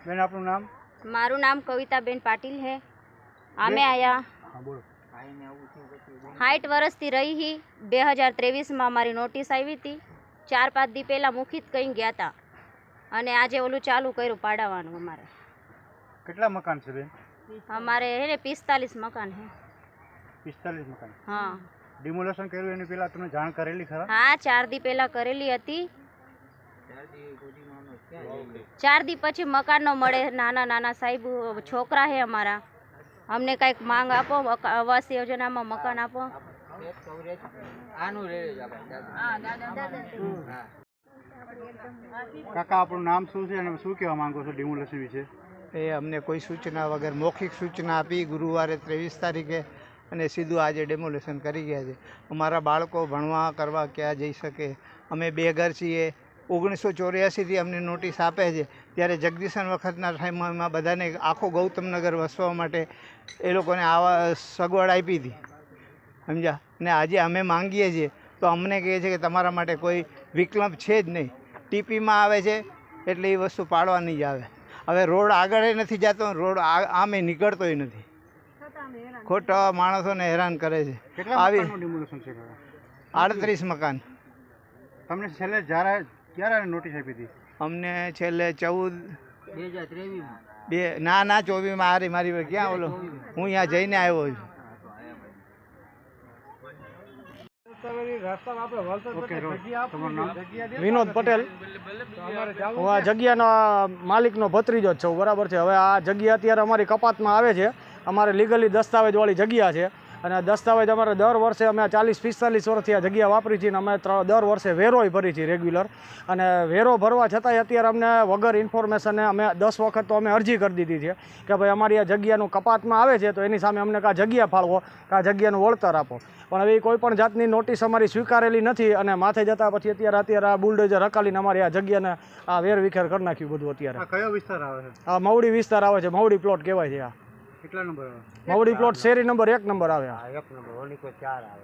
બેન આપનું નામ? मारू नाम कविताबेन पाटिल है। आमे आया 60 वर्षथी रही ही 2023 में अमारी नोटिस आई थी। 4-5 दी पहला मुखित कहीं गया था अने आजे ओलू चालू कर्यु पाड़ावानुं। अमारे કેટલા મકાન છે બેન? अमारे है ने 45 मकान है। 45 मकान? हाँ। ડિમોલેશન કર્યું એની પહેલા તમે જાણ કરેલી ખરા? हाँ, 4 दी पहला करेली हती। 4 दी पछी मकान न मळे। नाना नाना साहेब छोकरा है अमारा, अमने कंईक मांग आपो, आवास योजना में मकान आपो। કાકા આપણું નામ શું છે અને શું કહેવા માંગો છો ડિમોલેશન વિશે? એ અમને કોઈ સૂચના વગર મૌખિક સૂચના આપી ગુરુવારે 23 તારીખે અને સીધું આજે ડેમોલેશન કરી ગયા છે। અમારા બાળકો ભણવા કરવા ક્યાં જઈ શકે? અમે બેઘર છીએ। 1984થી અમને નોટિસ આપે છે, ત્યારે જગદીશન વખતના ટાઈમમાં બધાને આખો ગૌતમનગર વસવા માટે એ લોકોને આવા સગવડ આપી હતી, સમજ્યા? ને આજે અમે માંગીએ છીએ તો અમને કહે છે કે તમારા માટે કોઈ વિકલ્પ છે જ નહીં। ટીપીમાં આવે છે એટલે એ વસ્તુ પાડવાની જ આવે। હવે રોડ આગળ નથી જતો, રોડ આમે નીકળતોય નથી, ખોટા માણસોને હેરાન કરે છે। કેટલા આવી મકાનનું ડિમોલેશન છે કાકા? 38 મકાન। તમને છેલ્લે ક્યારે નોટિસ આપી હતી? અમને છેલ્લે 2023 ના 24માં મારી ક્યાં ઓલો હું અહીંયા જઈને આવ્યો છું। વિનોદ પટેલ, હું આ જગ્યાના માલિકનો ભત્રીજો જ છું, બરાબર છે। હવે આ જગ્યા અત્યારે અમારી કપાતમાં આવે છે। અમારે લીગલી દસ્તાવેજવાળી જગ્યા છે અને દસ્તાવેજ અમારે દર વર્ષે અમે 40-45 વર્ષથી આ જગ્યા વાપરી છીએ અને અમે દર વર્ષે વેરોય ભરી છીએ રેગ્યુલર। અને વેરો ભરવા છતાંય અત્યારે અમને વગર ઇન્ફોર્મેશને અમે 10 વખત તો અમે અરજી કરી દીધી છે કે ભાઈ અમારી આ જગ્યાનું કપાતમાં આવે છે તો એની સામે અમને કાં જગ્યા ફાળવો, કાં જગ્યાનું વળતર આપો, પણ હવે કોઈ પણ જાતની નોટિસ અમારી સ્વીકારેલી નથી। અને માથે જતાં પછી અત્યારે આ બુલડોઝર હકાલીને અમારી આ જગ્યાને આ વેરવિખેર કરી નાખ્યું બધું। અત્યારે કયો વિસ્તાર આવે છે? આ મવડી વિસ્તાર આવે છે, મવડી પ્લોટ કહેવાય છે। આ કેટલા નંબર આવે? મવડી પ્લોટ શેરી નંબર 1 નંબર આવે। 1 નંબર ઓની કોઈ 4 આવે?